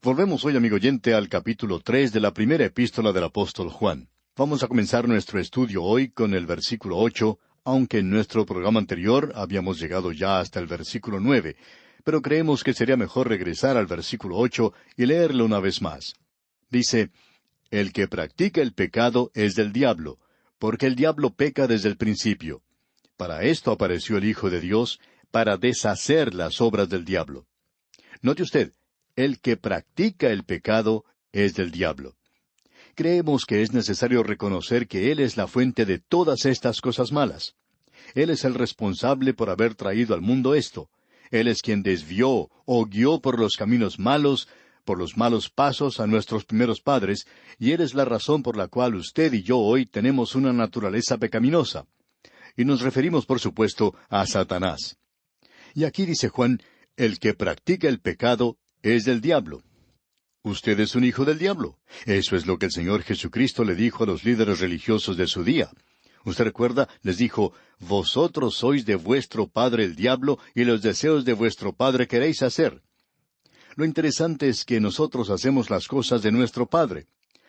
Volvemos hoy, amigo oyente, al capítulo 3 de la primera epístola del apóstol Juan. Vamos a comenzar nuestro estudio hoy con el versículo 8, aunque en nuestro programa anterior habíamos llegado ya hasta el versículo 9, pero creemos que sería mejor regresar al versículo 8 y leerlo una vez más. Dice: El que practica el pecado es del diablo, porque el diablo peca desde el principio. Para esto apareció el Hijo de Dios, para deshacer las obras del diablo. Note usted, el que practica el pecado es del diablo. Creemos que es necesario reconocer que Él es la fuente de todas estas cosas malas. Él es el responsable por haber traído al mundo esto. Él es quien desvió o guió por los caminos malos, por los malos pasos a nuestros primeros padres, y Él es la razón por la cual usted y yo hoy tenemos una naturaleza pecaminosa. Y nos referimos, por supuesto, a Satanás. Y aquí dice Juan: el que practica el pecado es del diablo. Usted es un hijo del diablo. Eso es lo que el Señor Jesucristo le dijo a los líderes religiosos de su día. Usted recuerda, les dijo: vosotros sois de vuestro padre el diablo, y los deseos de vuestro padre queréis hacer. Lo interesante es que nosotros hacemos las cosas de nuestro padre.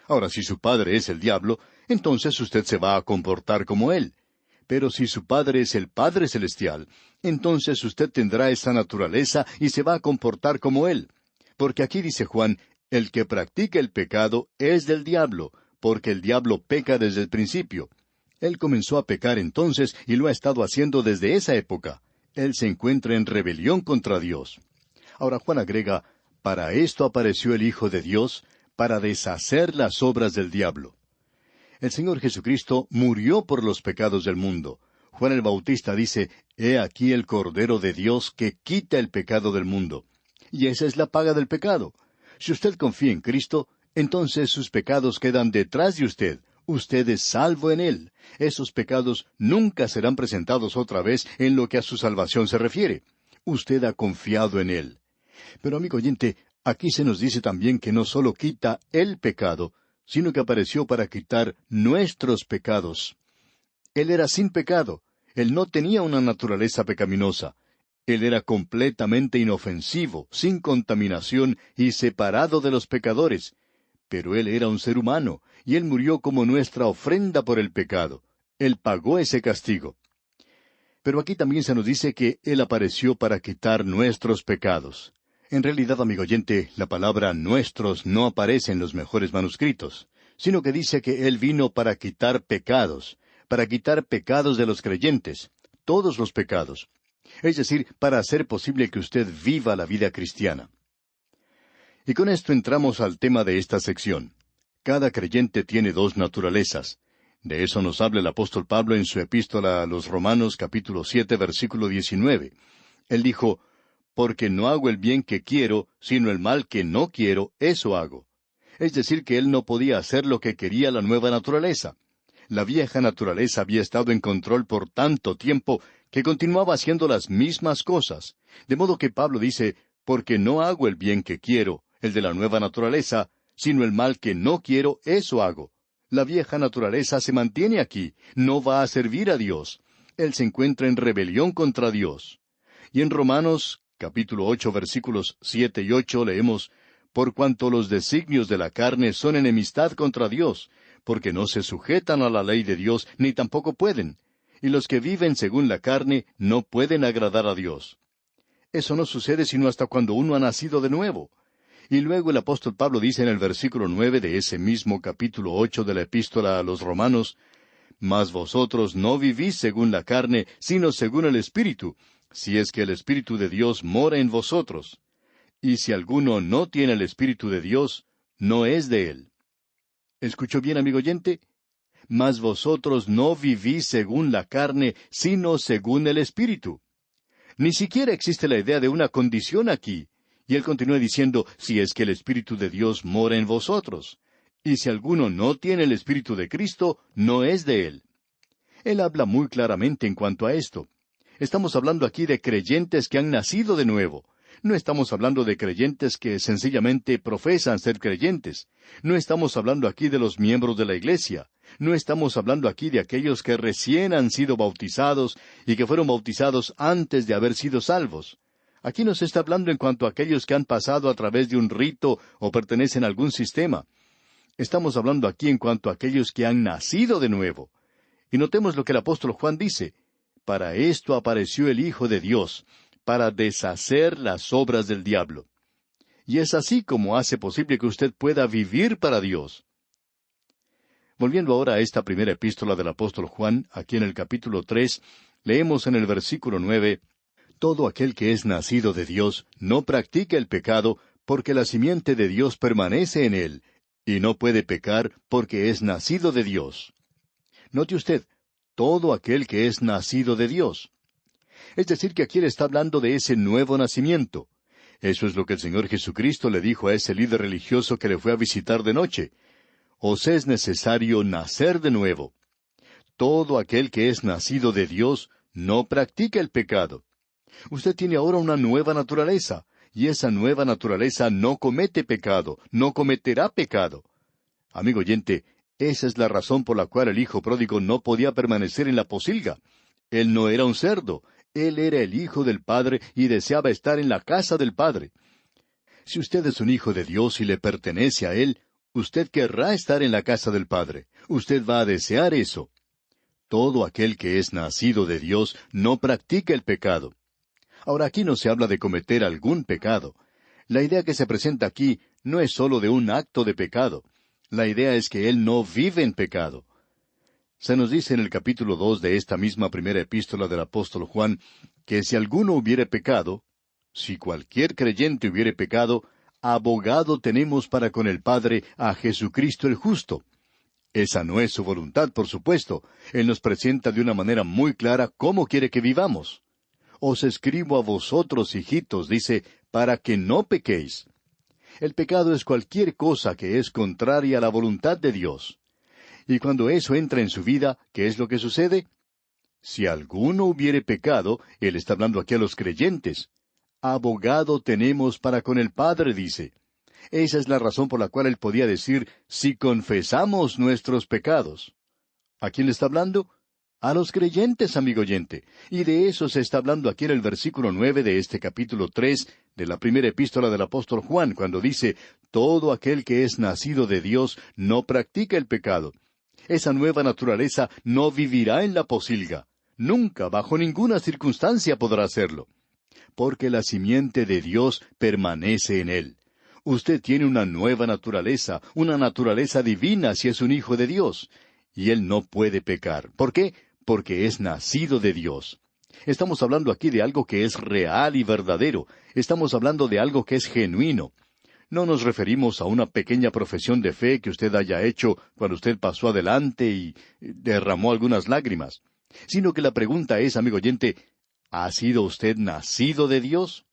Ahora, si su padre es el diablo, entonces usted se va a comportar como él. Pero si su padre es el Padre Celestial, entonces usted tendrá esa naturaleza y se va a comportar como él. Porque aquí dice Juan: el que practica el pecado es del diablo, porque el diablo peca desde el principio. Él comenzó a pecar entonces y lo ha estado haciendo desde esa época. Él se encuentra en rebelión contra Dios. Ahora Juan agrega: para esto apareció el Hijo de Dios, para deshacer las obras del diablo. El Señor Jesucristo murió por los pecados del mundo. Juan el Bautista dice: He aquí el Cordero de Dios que quita el pecado del mundo. Y esa es la paga del pecado. Si usted confía en Cristo, entonces sus pecados quedan detrás de usted. Usted es salvo en Él. Esos pecados nunca serán presentados otra vez en lo que a su salvación se refiere. Usted ha confiado en Él. Pero, amigo oyente, aquí se nos dice también que no solo quita el pecado, sino que apareció para quitar nuestros pecados. Él era sin pecado. Él no tenía una naturaleza pecaminosa. Él era completamente inofensivo, sin contaminación y separado de los pecadores. Pero Él era un ser humano, y Él murió como nuestra ofrenda por el pecado. Él pagó ese castigo. Pero aquí también se nos dice que Él apareció para quitar nuestros pecados. En realidad, amigo oyente, la palabra nuestros no aparece en los mejores manuscritos, sino que dice que Él vino para quitar pecados de los creyentes, todos los pecados. Es decir, para hacer posible que usted viva la vida cristiana. Y con esto entramos al tema de esta sección. Cada creyente tiene dos naturalezas. De eso nos habla el apóstol Pablo en su epístola a los Romanos capítulo 7, versículo 19. Él dijo: porque no hago el bien que quiero, sino el mal que no quiero, eso hago. Es decir, que él no podía hacer lo que quería la nueva naturaleza. La vieja naturaleza había estado en control por tanto tiempo que continuaba haciendo las mismas cosas. De modo que Pablo dice: porque no hago el bien que quiero, el de la nueva naturaleza, sino el mal que no quiero, eso hago. La vieja naturaleza se mantiene aquí, no va a servir a Dios. Él se encuentra en rebelión contra Dios. Y en Romanos capítulo 8, versículos 7 y 8 leemos: por cuanto los designios de la carne son enemistad contra Dios, porque no se sujetan a la ley de Dios, ni tampoco pueden. Y los que viven según la carne no pueden agradar a Dios. Eso no sucede sino hasta cuando uno ha nacido de nuevo. Y luego el apóstol Pablo dice en el versículo 9 de ese mismo capítulo 8 de la epístola a los Romanos: mas vosotros no vivís según la carne, sino según el Espíritu, si es que el Espíritu de Dios mora en vosotros. Y si alguno no tiene el Espíritu de Dios, no es de él. ¿Escuchó bien, amigo oyente? Mas vosotros no vivís según la carne, sino según el Espíritu. Ni siquiera existe la idea de una condición aquí. Y él continúa diciendo: si es que el Espíritu de Dios mora en vosotros. Y si alguno no tiene el Espíritu de Cristo, no es de él. Él habla muy claramente en cuanto a esto. Estamos hablando aquí de creyentes que han nacido de nuevo. No estamos hablando de creyentes que sencillamente profesan ser creyentes. No estamos hablando aquí de los miembros de la iglesia. No estamos hablando aquí de aquellos que recién han sido bautizados y que fueron bautizados antes de haber sido salvos. Aquí no se está hablando en cuanto a aquellos que han pasado a través de un rito o pertenecen a algún sistema. Estamos hablando aquí en cuanto a aquellos que han nacido de nuevo. Y notemos lo que el apóstol Juan dice: para esto apareció el Hijo de Dios, para deshacer las obras del diablo. Y es así como hace posible que usted pueda vivir para Dios. Volviendo ahora a esta primera epístola del apóstol Juan, aquí en el capítulo 3, leemos en el versículo 9: todo aquel que es nacido de Dios no practica el pecado, porque la simiente de Dios permanece en él, y no puede pecar porque es nacido de Dios. Note usted, todo aquel que es nacido de Dios. Es decir, que aquí él está hablando de ese nuevo nacimiento. Eso es lo que el Señor Jesucristo le dijo a ese líder religioso que le fue a visitar de noche: os es necesario nacer de nuevo. Todo aquel que es nacido de Dios no practica el pecado. Usted tiene ahora una nueva naturaleza, y esa nueva naturaleza no comete pecado, no cometerá pecado. Amigo oyente, esa es la razón por la cual el hijo pródigo no podía permanecer en la pocilga. Él no era un cerdo, él era el hijo del Padre y deseaba estar en la casa del Padre. Si usted es un hijo de Dios y le pertenece a Él, usted querrá estar en la casa del Padre. Usted va a desear eso. Todo aquel que es nacido de Dios no practica el pecado. Ahora, aquí no se habla de cometer algún pecado. La idea que se presenta aquí no es sólo de un acto de pecado. La idea es que él no vive en pecado. Se nos dice en el capítulo 2 de esta misma primera epístola del apóstol Juan, que si alguno hubiere pecado, si cualquier creyente hubiere pecado, abogado tenemos para con el Padre a Jesucristo el justo. Esa no es su voluntad, por supuesto. Él nos presenta de una manera muy clara cómo quiere que vivamos. Os escribo a vosotros, hijitos, dice, para que no pequéis. El pecado es cualquier cosa que es contraria a la voluntad de Dios. Y cuando eso entra en su vida, ¿qué es lo que sucede? Si alguno hubiere pecado, él está hablando aquí a los creyentes. Abogado tenemos para con el Padre, dice. Esa es la razón por la cual él podía decir, si confesamos nuestros pecados. ¿A quién le está hablando? A los creyentes, amigo oyente. Y de eso se está hablando aquí en el versículo 9 de este capítulo 3 de la primera epístola del apóstol Juan, cuando dice, todo aquel que es nacido de Dios no practica el pecado. Esa nueva naturaleza no vivirá en la pocilga. Nunca, bajo ninguna circunstancia podrá hacerlo. Porque la simiente de Dios permanece en él. Usted tiene una nueva naturaleza, una naturaleza divina si es un hijo de Dios. Y él no puede pecar. ¿Por qué? Porque es nacido de Dios. Estamos hablando aquí de algo que es real y verdadero. Estamos hablando de algo que es genuino. No nos referimos a una pequeña profesión de fe que usted haya hecho cuando usted pasó adelante y derramó algunas lágrimas. Sino que la pregunta es, amigo oyente, ¿ha sido usted nacido de Dios?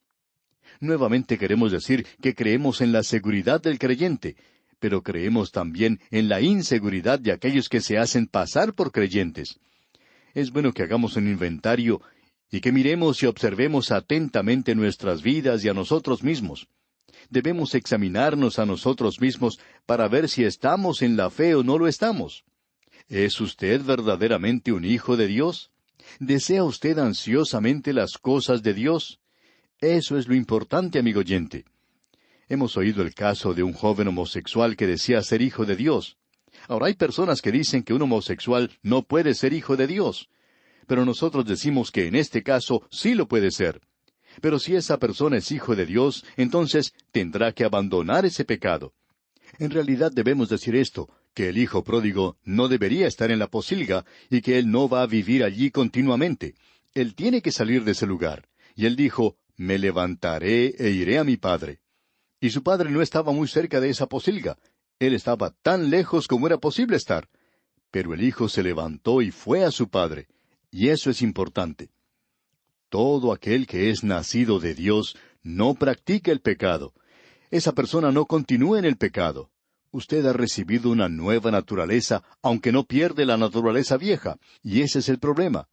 Nuevamente queremos decir que creemos en la seguridad del creyente, pero creemos también en la inseguridad de aquellos que se hacen pasar por creyentes. Es bueno que hagamos un inventario y que miremos y observemos atentamente nuestras vidas y a nosotros mismos. Debemos examinarnos a nosotros mismos para ver si estamos en la fe o no lo estamos. ¿Es usted verdaderamente un hijo de Dios? ¿Desea usted ansiosamente las cosas de Dios? Eso es lo importante, amigo oyente. Hemos oído el caso de un joven homosexual que decía ser hijo de Dios. Ahora hay personas que dicen que un homosexual no puede ser hijo de Dios. Pero nosotros decimos que en este caso sí lo puede ser. Pero si esa persona es hijo de Dios, entonces tendrá que abandonar ese pecado. En realidad debemos decir esto, que el hijo pródigo no debería estar en la pocilga y que él no va a vivir allí continuamente. Él tiene que salir de ese lugar. Y él dijo, me levantaré e iré a mi padre. Y su padre no estaba muy cerca de esa pocilga. Él estaba tan lejos como era posible estar. Pero el hijo se levantó y fue a su padre. Y eso es importante. Todo aquel que es nacido de Dios no practica el pecado. Esa persona no continúa en el pecado. Usted ha recibido una nueva naturaleza, aunque no pierde la naturaleza vieja. Y ese es el problema.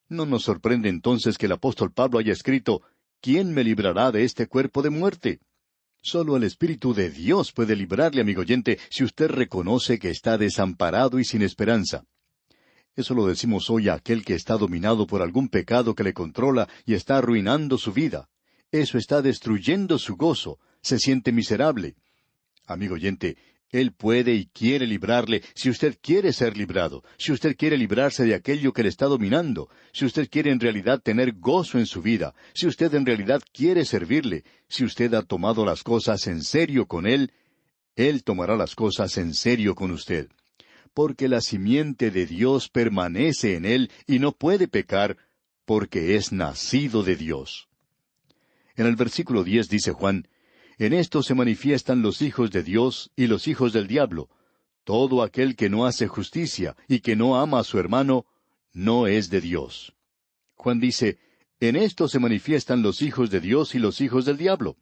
No nos sorprende entonces que el apóstol Pablo haya escrito, ¿quién me librará de este cuerpo de muerte? Solo el Espíritu de Dios puede librarle, amigo oyente, si usted reconoce que está desamparado y sin esperanza. Eso lo decimos hoy a aquel que está dominado por algún pecado que le controla y está arruinando su vida. Eso está destruyendo su gozo. Se siente miserable. Amigo oyente, Él puede y quiere librarle si usted quiere ser librado, si usted quiere librarse de aquello que le está dominando, si usted quiere en realidad tener gozo en su vida, si usted en realidad quiere servirle, si usted ha tomado las cosas en serio con Él tomará las cosas en serio con usted. Porque la simiente de Dios permanece en él y no puede pecar, porque es nacido de Dios. En el versículo 10 dice Juan, en esto se manifiestan los hijos de Dios y los hijos del diablo. Todo aquel que no hace justicia y que no ama a su hermano, no es de Dios. Juan dice, en esto se manifiestan los hijos de Dios y los hijos del diablo.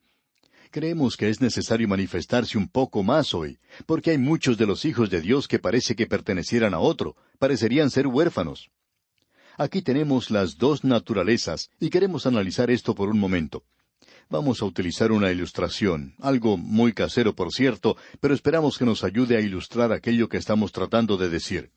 Creemos que es necesario manifestarse un poco más hoy, porque hay muchos de los hijos de Dios que parece que pertenecieran a otro, parecerían ser huérfanos. Aquí tenemos las dos naturalezas, y queremos analizar esto por un momento. Vamos a utilizar una ilustración, algo muy casero por cierto, pero esperamos que nos ayude a ilustrar aquello que estamos tratando de decir.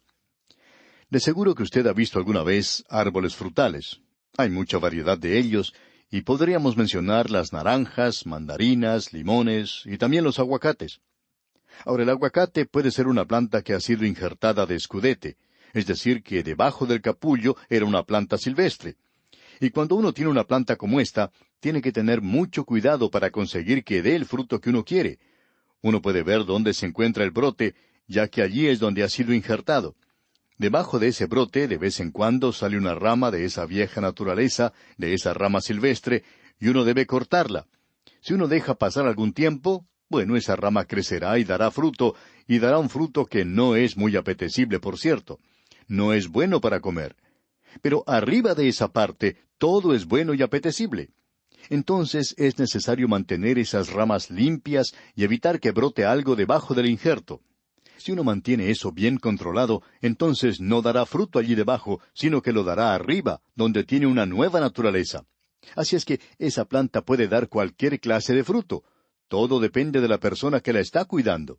De seguro que usted ha visto alguna vez árboles frutales. Hay mucha variedad de ellos, y podríamos mencionar las naranjas, mandarinas, limones y también los aguacates. Ahora, el aguacate puede ser una planta que ha sido injertada de escudete, es decir, que debajo del capullo era una planta silvestre. Y cuando uno tiene una planta como esta, tiene que tener mucho cuidado para conseguir que dé el fruto que uno quiere. Uno puede ver dónde se encuentra el brote, ya que allí es donde ha sido injertado. Debajo de ese brote, de vez en cuando, sale una rama de esa vieja naturaleza, de esa rama silvestre, y uno debe cortarla. Si uno deja pasar algún tiempo, bueno, esa rama crecerá y dará un fruto que no es muy apetecible, por cierto. No es bueno para comer. Pero arriba de esa parte, todo es bueno y apetecible. Entonces es necesario mantener esas ramas limpias y evitar que brote algo debajo del injerto. Si uno mantiene eso bien controlado, entonces no dará fruto allí debajo, sino que lo dará arriba, donde tiene una nueva naturaleza. Así es que esa planta puede dar cualquier clase de fruto. Todo depende de la persona que la está cuidando.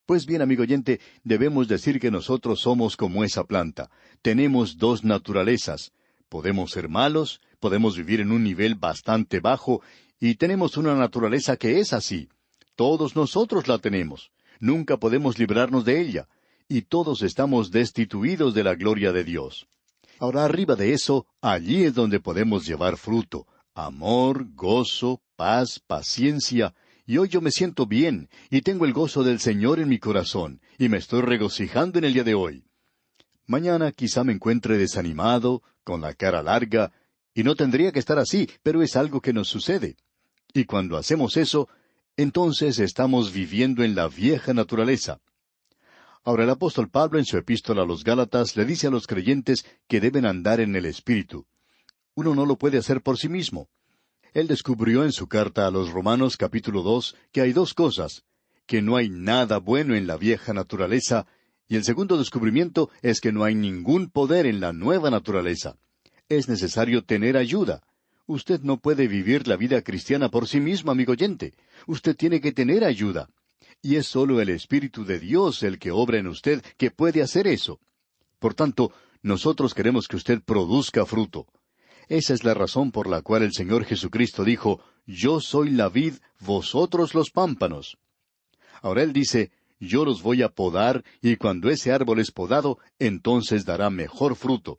Pues bien, amigo oyente, debemos decir que nosotros somos como esa planta. Tenemos dos naturalezas. Podemos ser malos, podemos vivir en un nivel bastante bajo, y tenemos una naturaleza que es así. Todos nosotros la tenemos. Nunca podemos librarnos de ella, y todos estamos destituidos de la gloria de Dios. Ahora, arriba de eso, allí es donde podemos llevar fruto, amor, gozo, paz, paciencia, y hoy yo me siento bien, y tengo el gozo del Señor en mi corazón, y me estoy regocijando en el día de hoy. Mañana quizá me encuentre desanimado, con la cara larga, y no tendría que estar así, pero es algo que nos sucede. Y cuando hacemos eso, entonces estamos viviendo en la vieja naturaleza. Ahora el apóstol Pablo en su epístola a los Gálatas le dice a los creyentes que deben andar en el Espíritu. Uno no lo puede hacer por sí mismo. Él descubrió en su carta a los Romanos capítulo 2 que hay dos cosas, que no hay nada bueno en la vieja naturaleza, y el segundo descubrimiento es que no hay ningún poder en la nueva naturaleza. Es necesario tener ayuda. Usted no puede vivir la vida cristiana por sí mismo, amigo oyente. Usted tiene que tener ayuda. Y es sólo el Espíritu de Dios el que obra en usted que puede hacer eso. Por tanto, nosotros queremos que usted produzca fruto. Esa es la razón por la cual el Señor Jesucristo dijo, Yo soy la vid, vosotros los pámpanos. Ahora Él dice, Yo los voy a podar, y cuando ese árbol es podado, entonces dará mejor fruto.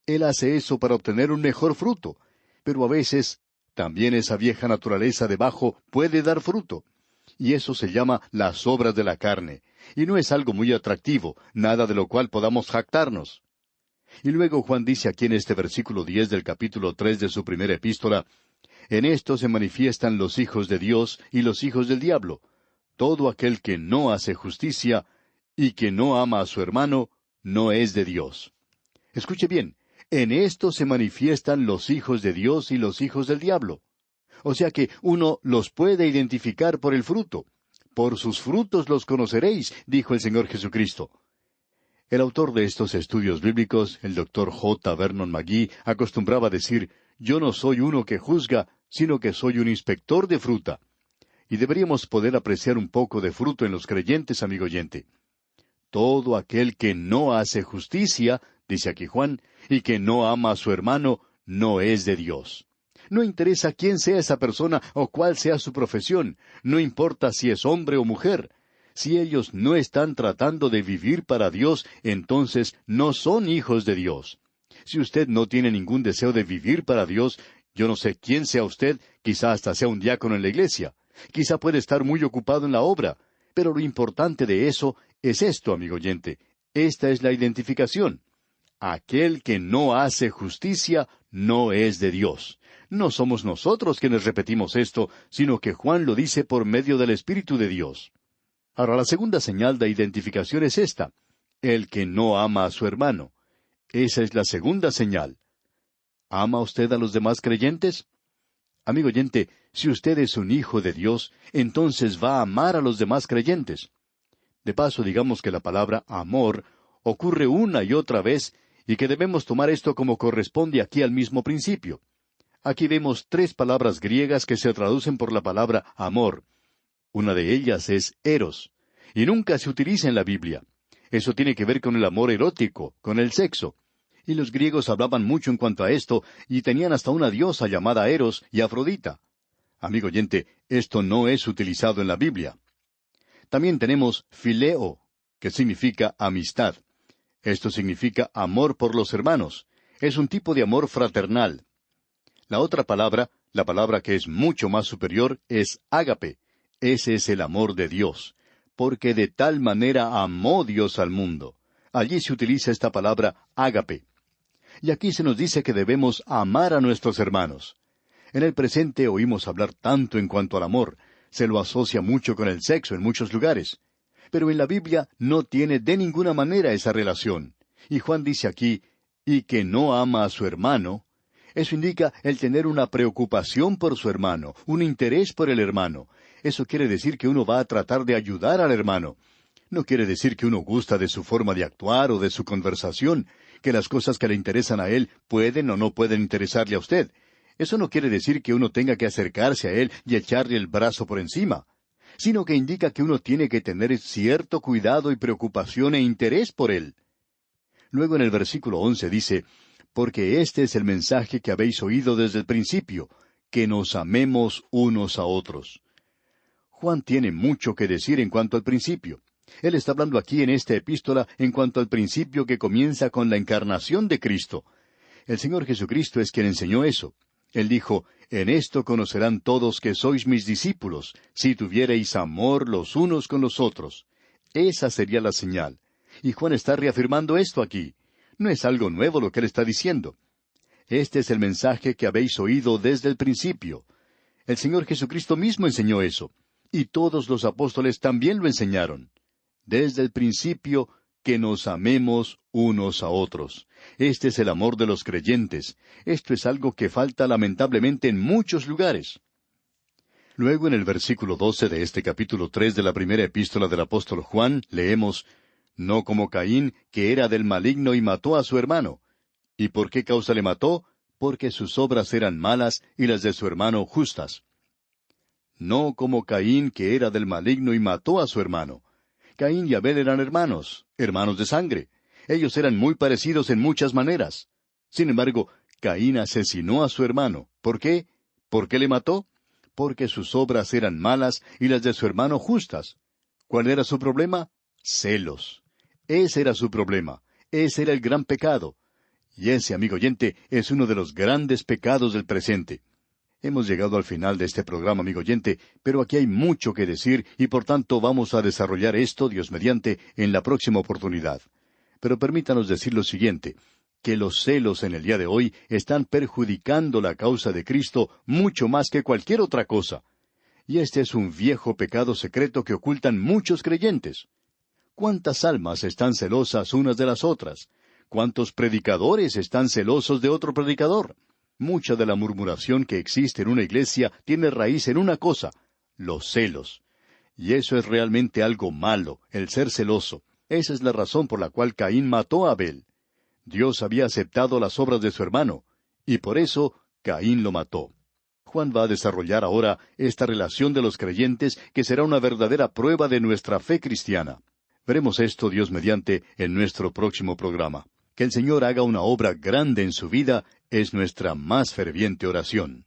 Él hace eso para obtener un mejor fruto. Pero a veces, también esa vieja naturaleza debajo puede dar fruto. Y eso se llama las obras de la carne. Y no es algo muy atractivo, nada de lo cual podamos jactarnos. Y luego Juan dice aquí en este versículo 10 del capítulo 3 de su primera epístola, En esto se manifiestan los hijos de Dios y los hijos del diablo. Todo aquel que no hace justicia y que no ama a su hermano, no es de Dios. Escuche bien, en esto se manifiestan los hijos de Dios y los hijos del diablo. O sea que uno los puede identificar por el fruto. Por sus frutos los conoceréis, dijo el Señor Jesucristo. El autor de estos estudios bíblicos, el Dr. J. Vernon McGee, acostumbraba decir, Yo no soy uno que juzga, sino que soy un inspector de fruta. Y deberíamos poder apreciar un poco de fruto en los creyentes, amigo oyente. Todo aquel que no hace justicia, dice aquí Juan, y que no ama a su hermano, no es de Dios. No interesa quién sea esa persona o cuál sea su profesión. No importa si es hombre o mujer. Si ellos no están tratando de vivir para Dios, entonces no son hijos de Dios. Si usted no tiene ningún deseo de vivir para Dios, yo no sé quién sea usted, quizá hasta sea un diácono en la iglesia. Quizá puede estar muy ocupado en la obra. Pero lo importante de eso es esto, amigo oyente. Esta es la identificación. Aquel que no hace justicia no es de Dios. No somos nosotros quienes repetimos esto, sino que Juan lo dice por medio del Espíritu de Dios. Ahora, la segunda señal de identificación es esta: el que no ama a su hermano. Esa es la segunda señal. ¿Ama usted a los demás creyentes? Amigo oyente, si usted es un hijo de Dios, entonces va a amar a los demás creyentes. De paso, digamos que la palabra amor ocurre una y otra vez, y que debemos tomar esto como corresponde aquí al mismo principio. Aquí vemos 3 palabras griegas que se traducen por la palabra amor. Una de ellas es eros, y nunca se utiliza en la Biblia. Eso tiene que ver con el amor erótico, con el sexo. Y los griegos hablaban mucho en cuanto a esto, y tenían hasta una diosa llamada Eros y Afrodita. Amigo oyente, esto no es utilizado en la Biblia. También tenemos phileo, que significa amistad. Esto significa amor por los hermanos. Es un tipo de amor fraternal. La otra palabra, la palabra que es mucho más superior, es ágape. Ese es el amor de Dios. Porque de tal manera amó Dios al mundo. Allí se utiliza esta palabra ágape. Y aquí se nos dice que debemos amar a nuestros hermanos. En el presente oímos hablar tanto en cuanto al amor. Se lo asocia mucho con el sexo en muchos lugares. Pero en la Biblia no tiene de ninguna manera esa relación. Y Juan dice aquí, y que no ama a su hermano. Eso indica el tener una preocupación por su hermano, un interés por el hermano. Eso quiere decir que uno va a tratar de ayudar al hermano. No quiere decir que uno gusta de su forma de actuar o de su conversación, que las cosas que le interesan a él pueden o no pueden interesarle a usted. Eso no quiere decir que uno tenga que acercarse a él y echarle el brazo por encima, sino que indica que uno tiene que tener cierto cuidado y preocupación e interés por él. Luego en el versículo 11 dice, porque este es el mensaje que habéis oído desde el principio, que nos amemos unos a otros. Juan tiene mucho que decir en cuanto al principio. Él está hablando aquí en esta epístola en cuanto al principio que comienza con la encarnación de Cristo. El Señor Jesucristo es quien enseñó eso. Él dijo, en esto conocerán todos que sois mis discípulos, si tuviereis amor los unos con los otros. Esa sería la señal. Y Juan está reafirmando esto aquí. No es algo nuevo lo que él está diciendo. Este es el mensaje que habéis oído desde el principio. El Señor Jesucristo mismo enseñó eso. Y todos los apóstoles también lo enseñaron. Desde el principio, que nos amemos unos a otros. Este es el amor de los creyentes. Esto es algo que falta lamentablemente en muchos lugares. Luego en el versículo 12 de este capítulo 3 de la primera epístola del apóstol Juan, leemos, no como Caín, que era del maligno y mató a su hermano. ¿Y por qué causa le mató? Porque sus obras eran malas y las de su hermano justas. No como Caín, que era del maligno y mató a su hermano. Caín y Abel eran hermanos, hermanos de sangre. Ellos eran muy parecidos en muchas maneras. Sin embargo, Caín asesinó a su hermano. ¿Por qué? ¿Por qué le mató? Porque sus obras eran malas y las de su hermano justas. ¿Cuál era su problema? Celos. Ese era su problema. Ese era el gran pecado. Y ese, amigo oyente, es uno de los grandes pecados del presente. Hemos llegado al final de este programa, amigo oyente, pero aquí hay mucho que decir y por tanto vamos a desarrollar esto, Dios mediante, en la próxima oportunidad. Pero permítanos decir lo siguiente, que los celos en el día de hoy están perjudicando la causa de Cristo mucho más que cualquier otra cosa. Y este es un viejo pecado secreto que ocultan muchos creyentes. ¿Cuántas almas están celosas unas de las otras? ¿Cuántos predicadores están celosos de otro predicador? Mucha de la murmuración que existe en una iglesia tiene raíz en una cosa, los celos. Y eso es realmente algo malo, el ser celoso. Esa es la razón por la cual Caín mató a Abel. Dios había aceptado las obras de su hermano, y por eso Caín lo mató. Juan va a desarrollar ahora esta relación de los creyentes que será una verdadera prueba de nuestra fe cristiana. Veremos esto, Dios mediante, en nuestro próximo programa. Que el Señor haga una obra grande en su vida es nuestra más ferviente oración.